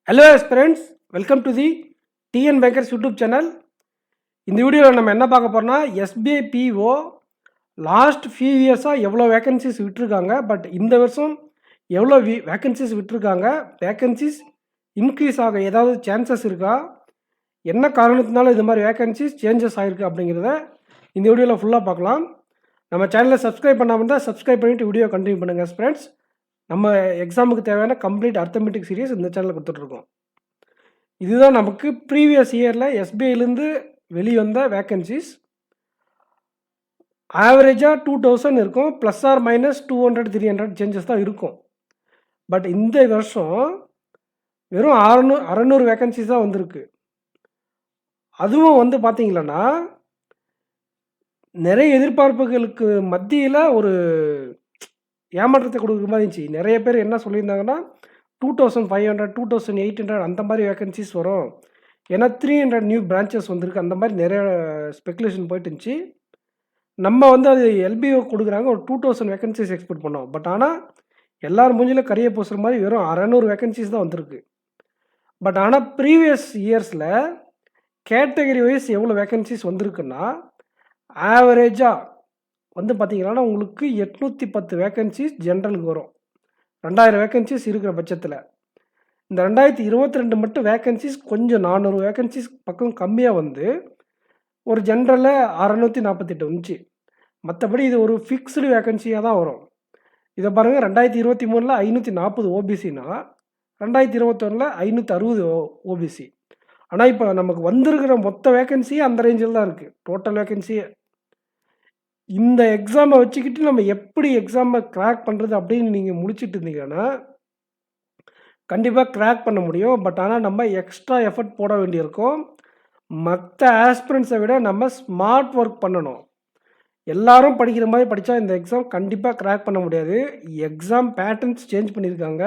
Hello friends, welcome to the TN bankers YouTube channel. இந்த வீடியோவில் நம்ம என்ன பார்க்க போகிறோம்னா, எஸ்பிஐ பிஓ லாஸ்ட் ஃபியூ இயர்ஸாக எவ்வளோ வேக்கன்சிஸ் விட்டுருக்காங்க, பட் இந்த வருஷம் எவ்வளோ வேக்கன்சிஸ் விட்டுருக்காங்க, வேக்கன்சிஸ் இன்க்ரீஸ் ஆக ஏதாவது சான்சஸ் இருக்கா, என்ன காரணத்தினால இது மாதிரி வேக்கன்சிஸ் சேஞ்சஸ் ஆகிருக்கு அப்படிங்கிறத இந்த வீடியோவில் ஃபுல்லாக பார்க்கலாம். நம்ம சேனலை சப்ஸ்கிரைப் பண்ணாமல் இருந்தால் சப்ஸ்கிரைப் பண்ணிவிட்டு வீடியோ கண்டினியூ பண்ணுங்கள் ஃப்ரெண்ட்ஸ். நம்ம எக்ஸாமுக்கு தேவையான கம்ப்ளீட் அர்த்தமெட்டிக் சீரிஸ் இந்த சேனலில் கொடுத்துட்ருக்கோம். இதுதான் நமக்கு ப்ரீவியஸ் இயரில் எஸ்பிஐலேருந்து வெளிவந்த வேக்கன்சிஸ். ஆவரேஜாக 2000 இருக்கும், ப்ளஸ் ஆர் மைனஸ் 200-300 சேஞ்சஸ் தான் இருக்கும். பட் இந்த வருஷம் வெறும் 600 வேக்கன்சிஸ் தான் வந்திருக்கு. அதுவும் வந்து பார்த்தீங்களன்னா நிறைய எதிர்பார்ப்புகளுக்கு மத்தியில் ஒரு ஏமாற்றத்தை கொடுக்குற மாதிரி இருந்துச்சு. நிறைய பேர் என்ன சொல்லியிருந்தாங்கன்னா 2500 2800 அந்த மாதிரி வேக்கன்சிஸ் வரும், ஏன்னா 300 நியூ பிரான்ச்சஸ் வந்திருக்கு, அந்த மாதிரி நிறைய ஸ்பெகுலேஷன் போயிட்டு இருந்துச்சு. நம்ம வந்து அது எல்பிஓ கொடுக்குறாங்க, ஒரு 2000 வேக்கன்சிஸ் எக்ஸ்பெக்ட் பண்ணோம். பட் ஆனால் எல்லாரும் மூஞ்சிலும் கரியை பூசுகிற மாதிரி வெறும் 600 வேக்கன்சிஸ் தான் வந்திருக்கு. பட் ஆனால் ப்ரீவியஸ் இயர்ஸில் கேட்டகரி வைஸ் எவ்வளோ வேக்கன்சிஸ் வந்திருக்குன்னா, ஆவரேஜாக வந்து பார்த்தீங்கன்னா உங்களுக்கு 810 வேக்கன்சிஸ் ஜென்ரலுக்கு வரும். 2000 வேக்கன்சிஸ் இருக்கிற பட்சத்தில் இந்த 2022 மட்டும் வேக்கன்சிஸ் கொஞ்சம் 400 வேக்கன்சிஸ் பக்கம் கம்மியாக வந்து ஒரு ஜென்ரலில் 648 வந்துச்சு. மற்றபடி இது ஒரு ஃபிக்ஸ்டு வேக்கன்சியாக தான் வரும். இதை பாருங்கள், 2023 540 ஓபிசினா 2021 560 ஓபிசி. ஆனால் இப்போ நமக்கு வந்திருக்கிற மொத்த வேக்கன்சியே அந்த ரேஞ்சில் தான் இருக்குது, டோட்டல் வேக்கன்சியே. இந்த எக்ஸாமை வச்சுக்கிட்டு நம்ம எப்படி எக்ஸாமை கிராக் பண்ணுறது அப்படின்னு நீங்கள் முடிச்சுட்டு இருந்தீங்கன்னா கண்டிப்பாக கிராக் பண்ண முடியும். பட் ஆனால் நம்ம எக்ஸ்ட்ரா எஃபர்ட் போட வேண்டியிருக்கும். மற்ற ஆஸ்பிரண்ட்ஸை விட நம்ம ஸ்மார்ட் ஒர்க் பண்ணணும். எல்லாரும் படிக்கிற மாதிரி படித்தா இந்த எக்ஸாம் கண்டிப்பாக கிராக் பண்ண முடியாது. எக்ஸாம் பேட்டர்ன்ஸ் சேஞ்ச் பண்ணியிருக்காங்க.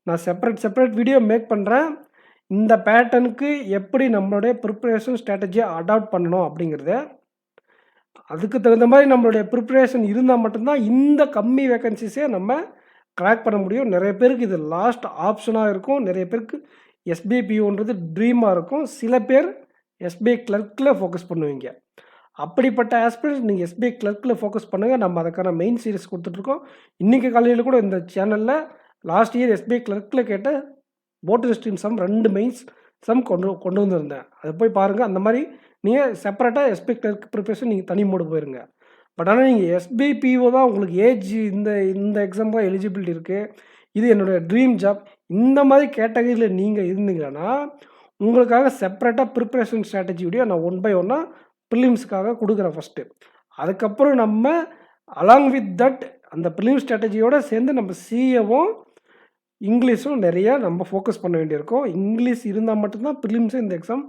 நான் செப்பரேட் வீடியோ மேக் பண்ணுறேன். இந்த பேட்டர்னுக்கு எப்படி நம்மளுடைய ப்ரிப்பரேஷன் ஸ்ட்ராட்டஜியை அடாப்ட் பண்ணணும் அப்படிங்கிறத, அதுக்கு தகுந்த மாதிரி நம்மளுடைய ப்ரிப்பரேஷன் இருந்தால் மட்டும்தான் இந்த கம்மி வேக்கன்சிஸே நம்ம கிராக் பண்ண முடியும். நிறைய பேருக்கு இது லாஸ்ட் ஆப்ஷனாக இருக்கும், நிறைய பேருக்கு எஸ்பிஐ பிஓன்றது ட்ரீமாக இருக்கும். சில பேர் எஸ்பிஐ கிளர்க்கில் ஃபோக்கஸ் பண்ணுவீங்க. அப்படிப்பட்ட ஆஸ்பிரண்ட்ஸ் நீங்கள் எஸ்பிஐ கிளர்க்கில் ஃபோக்கஸ் பண்ணுங்கள். நம்ம அதுக்கான மெயின் சீரிஸ் கொடுத்துட்ருக்கோம். இன்றைக்கி காலையில் கூட இந்த சேனலில் லாஸ்ட் இயர் எஸ்பிஐ கிளர்க்கில் கேட்ட போட்டு ஸ்ட்ரீம் சம் 2 மெயின்ஸ் சம் கொண்டு வந்திருந்தேன். அதை போய் பாருங்கள். அந்த மாதிரி நீங்கள் செப்பரேட்டாக எஸ்பிஐ கிளர்க் ப்ரிப்பரேஷன் நீங்கள் தனி மோடு போயிருங்க. பட் ஆனால் நீங்கள் எஸ்பிஐ பிஓ தான் உங்களுக்கு ஏஜ் இந்த எக்ஸாம் தான் எலிஜிபிலிட்டி இருக்குது, இது என்னோடய ட்ரீம் ஜாப், இந்த மாதிரி கேட்டகரியில் நீங்கள் இருந்தீங்கன்னா உங்களுக்காக செப்பரேட்டாக ப்ரிப்பரேஷன் ஸ்ட்ராட்டஜி வீடியோ நான் 1 by 1 ப்ரிலிம்ஸுக்காக கொடுக்குறேன் ஃபஸ்ட்டு. அதுக்கப்புறம் நம்ம அலாங் வித் தட் அந்த ப்ரிலிம் ஸ்ட்ராட்டஜியோடு சேர்ந்து நம்ம சிஏவும் இங்கிலீஷும் நிறையா நம்ம ஃபோக்கஸ் பண்ண வேண்டியிருக்கும். இங்கிலீஷ் இருந்தால் மட்டும்தான் ப்ரிலிம்ஸும் இந்த எக்ஸாம்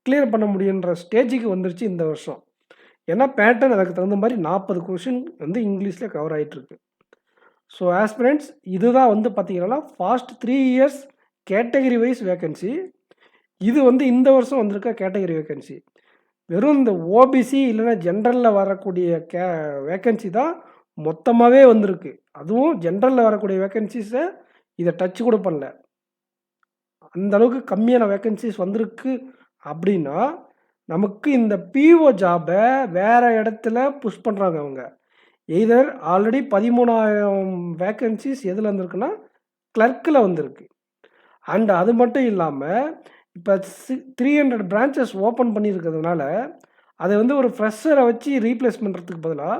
கிளியர் பண்ண முடியுன்ற ஸ்டேஜுக்கு வந்துருச்சு இந்த வருஷம். ஏன்னா பேட்டர்ன் அதுக்கு தகுந்த மாதிரி 40 கொஷின் வந்து இங்கிலீஷில் கவர் ஆகிட்டுருக்கு. ஸோ ஆஸ்பிரண்ட்ஸ், இதுதான் வந்து பார்த்தீங்கன்னா past 3 years category wise vacancy. இது வந்து இந்த வருஷம் வந்திருக்க கேட்டகரி வேக்கன்சி. வெறும் இந்த ஓபிசி இல்லைன்னா ஜென்ரலில் வரக்கூடிய வேக்கன்சி தான் மொத்தமாகவே வந்திருக்கு. அதுவும் ஜென்ரலில் வரக்கூடிய வேக்கன்சிஸை இதை டச் கூட பண்ணல. அந்தளவுக்கு கம்மியான வேக்கன்சிஸ் வந்திருக்கு. அப்படின்னா நமக்கு இந்த பிஓ ஜாபை வேறு இடத்துல புஷ் பண்ணுறாங்க அவங்க. எய்தர் ஆல்ரெடி 13,000 வேக்கன்சிஸ் எதில் வந்திருக்குன்னா கிளர்க்கில் வந்திருக்கு. அண்ட் அது மட்டும் இல்லாமல் இப்போ 300 பிரான்ச்சஸ் ஓப்பன் பண்ணியிருக்கிறதுனால அதை வந்து ஒரு ஃப்ரெஷரை வச்சு ரீப்ளேஸ் பண்ணுறதுக்கு பதிலாக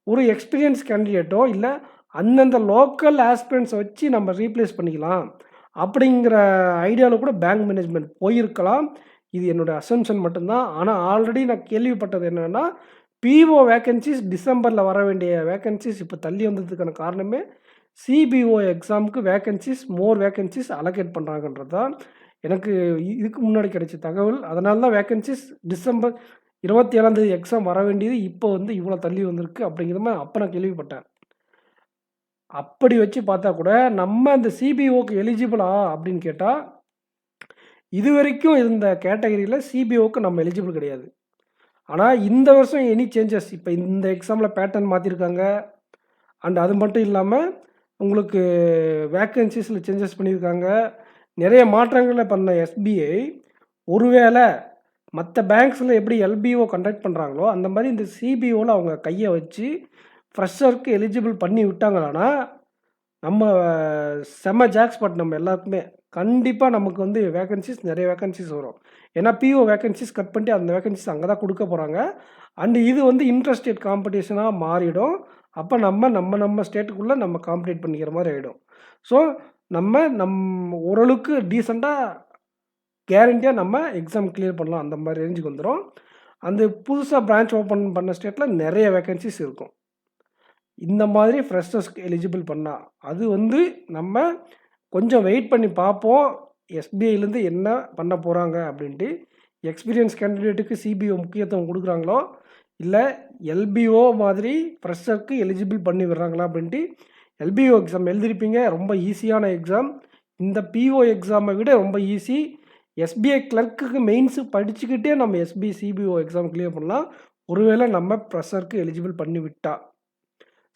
ஒரு எக்ஸ்பீரியன்ஸ் கேண்டிடேட்டோ இல்லை அந்தந்த லோக்கல் ஆஸ்பிரண்ட்ஸை வச்சு நம்ம ரீப்ளேஸ் பண்ணிக்கலாம் அப்படிங்கிற ஐடியாவில் கூட பேங்க் மேனேஜ்மெண்ட் போயிருக்கலாம். இது என்னோடய அசம்ஷன் மட்டும்தான். ஆனால் ஆல்ரெடி நான் கேள்விப்பட்டது என்னென்னா, பிஓ வேக்கன்சிஸ் டிசம்பரில் வர வேண்டிய வேக்கன்சிஸ் இப்போ தள்ளி வந்ததுக்கான காரணமே சிபிஓ எக்ஸாமுக்கு மோர் வேக்கன்சிஸ் அலோகேட் பண்ணுறாங்கன்றது தான் எனக்கு இதுக்கு முன்னாடி கிடைச்ச தகவல். அதனால தான் வேக்கன்சிஸ் டிசம்பர் 27 எக்ஸாம் வர வேண்டியது இப்போ வந்து இவ்வளோ தள்ளி வந்திருக்கு அப்படிங்கிற மாதிரி அப்போ நான் கேள்விப்பட்டேன். அப்படி வச்சு பார்த்தா கூட நம்ம அந்த சிபிஓக்கு எலிஜிபிளா அப்படின்னு கேட்டால், இது வரைக்கும் இருந்த கேட்டகரியில் சிபிஓக்கு நம்ம எலிஜிபிள் கிடையாது. ஆனால் இந்த வருஷம் எனி சேஞ்சஸ், இப்போ இந்த எக்ஸாமில் பேட்டர்ன் மாற்றிருக்காங்க. அண்ட் அது மட்டும் இல்லாமல் உங்களுக்கு வேக்கன்சிஸில் சேஞ்சஸ் பண்ணியிருக்காங்க. நிறைய மாற்றங்களை பண்ண எஸ்பிஐ ஒருவேளை மற்ற பேங்க்ஸில் எப்படி எல்பிஓ கண்டக்ட் பண்ணுறாங்களோ அந்த மாதிரி இந்த சிபிஓவில் அவங்க கையை வச்சு ஃப்ரெஷருக்கு எலிஜிபிள் பண்ணி விட்டாங்களான்னா நம்ம செம்ம ஜாக்ஸ்பாட் நம்ம எல்லாருக்குமே கண்டிப்பாக நமக்கு வந்து நிறைய வேகன்சிஸ் வரும். ஏன்னா பிஓ வேகன்சிஸ் கட் பண்ணிட்டு அந்த வேகன்சிஸ் அங்கே தான் கொடுக்க போகிறாங்க. அண்டு இது வந்து இன்ட்ரஸ்டேட் காம்படிஷனாக மாறிடும். அப்போ நம்ம ஸ்டேட்டுக்குள்ளே நம்ம காம்படிட் பண்ணிக்கிற மாதிரி ஆகிடும். ஸோ நம்ம ஓரளவுக்கு டீசெண்டாக கேரண்டியாக நம்ம எக்ஸாம் கிளியர் பண்ணலாம். அந்த மாதிரி ரேஞ்சுக்கு வந்துடும். அந்த புதுசாக பிரான்ச் ஓப்பன் பண்ண ஸ்டேட்டில் நிறைய வேகன்சிஸ் இருக்கும். இந்த மாதிரி ஃப்ரெஷர்ஸ்க்கு எலிஜிபிள் பண்ணால் அது வந்து நம்ம கொஞ்சம் வெயிட் பண்ணி பார்ப்போம். எஸ்பிஐலேருந்து என்ன பண்ண போகிறாங்க அப்படின்ட்டு. எக்ஸ்பீரியன்ஸ் கேண்டிடேட்டுக்கு சிபிஓ முக்கியத்துவம் கொடுக்குறாங்களோ இல்லை எல்பிஓ மாதிரி ஃப்ரெஷருக்கு எலிஜிபிள் பண்ணி விடுறாங்களா அப்படின்ட்டு. எல்பிஓ எக்ஸாம் எழுதிருப்பீங்க, ரொம்ப ஈஸியான எக்ஸாம். இந்த பிஓ எக்ஸாமை விட ரொம்ப ஈஸி. எஸ்பிஐ கிளர்க்குக்கு மெயின்ஸு படிச்சுக்கிட்டே நம்ம சிபிஓ எக்ஸாம் கிளியர் பண்ணலாம். ஒருவேளை நம்ம ஃப்ரெஷருக்கு எலிஜிபிள் பண்ணி விட்டா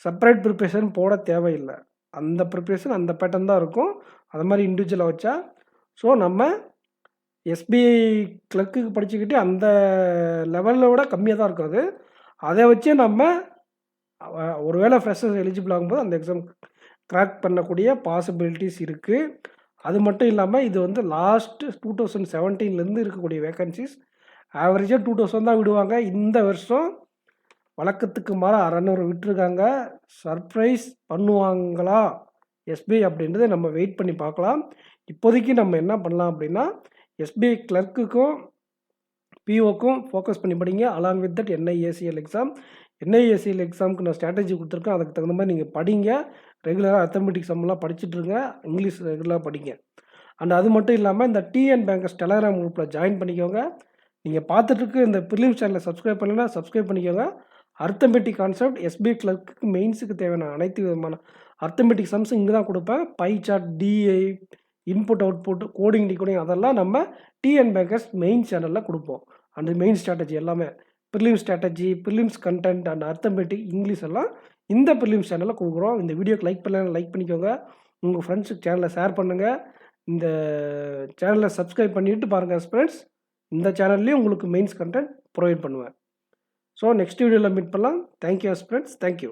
செப்பரேட் ப்ரிப்ரேஷன் போட தேவையில்லை. அந்த ப்ரிப்ரேஷன் அந்த பேட்டர்ன் தான் இருக்கும். அது மாதிரி இண்டிவிஜுவலாக வச்சா. ஸோ நம்ம எஸ்பிஐ கிளர்க்குக்கு படிச்சுக்கிட்டு அந்த லெவலில் விட கம்மியாக தான் இருக்கும் அது. அதை வச்சே நம்ம ஒருவேளை ஃப்ரெஷர்ஸ் எலிஜிபிள் ஆகும்போது அந்த எக்ஸாம் கிராக் பண்ணக்கூடிய பாசிபிலிட்டிஸ் இருக்குது. அது மட்டும் இல்லாமல் இது வந்து லாஸ்ட்டு 2017 இருக்கக்கூடிய வேகன்சிஸ். ஆவரேஜாக 2000 தான் விடுவாங்க. இந்த வருஷம் வழக்கத்துக்கு மாற 600 விட்டுருக்காங்க. சர்ப்ரைஸ் பண்ணுவாங்களா எஸ்பிஐ அப்படின்றத நம்ம வெயிட் பண்ணி பார்க்கலாம். இப்போதைக்கு நம்ம என்ன பண்ணலாம் அப்படின்னா எஸ்பிஐ கிளர்க்குக்கும் பிஓக்கும் ஃபோக்கஸ் பண்ணி படிங்க. Along with that NIACL exam. NIACL எக்ஸாமுக்கு நான் ஸ்ட்ராட்டஜி கொடுத்துருக்கேன். அதுக்கு தகுந்த மாதிரி நீங்கள் படிங்க. ரெகுலராக அத்தமெட்டிக் சம்மெல்லாம் படிச்சுட்ருங்க. இங்கிலீஷ் ரெகுலராக படிங்க. அண்ட் அது மட்டும் இல்லாமல் இந்த டிஎன் பேங்கர்ஸ் டெலகிராம் குரூப்பில் ஜாயின் பண்ணிக்கோங்க. நீங்கள் பார்த்துட்டு இந்த ப்ரிலிம்ஸ் சேனலை சப்ஸ்கிரைப் பண்ணலைன்னா சப்ஸ்கிரைப் பண்ணிக்கோங்க. அர்த்தமெட்டிக் கான்செப்ட் எஸ்பிஐ கிளர்க்கு மெயின்ஸுக்கு தேவையான அனைத்து விதமான அர்த்தமெட்டிக் சம்ஸ் இங்கே தான் கொடுப்பேன். Pie chart, DI, input output, coding decoding அதெல்லாம் நம்ம டிஎன் பேங்கர்ஸ் மெயின் சேனலில் கொடுப்போம். அண்ட் மெயின் ஸ்ட்ராட்டஜி எல்லாமே prelims strategy, prelims content and arithmetic English எல்லாம் இந்த ப்ரிலிம்ஸ் சேனலில் கொடுக்குறோம். இந்த வீடியோக்கு லைக் பண்ணலாம், லைக் பண்ணிக்கோங்க. உங்கள் ஃப்ரெண்ட்ஸுக்கு சேனலை ஷேர் பண்ணுங்கள். இந்த சேனலை சப்ஸ்கிரைப் பண்ணிவிட்டு பாருங்கள் ஃப்ரெண்ட்ஸ். இந்த சேனல்லையும் உங்களுக்கு மெயின்ஸ் கண்டென்ட் ப்ரொவைட் பண்ணுவேன். ஸோ நெக்ஸ்ட் வீடியோவில் மீட் பண்ணலாம். Thank you friends. தேங்க்யூ.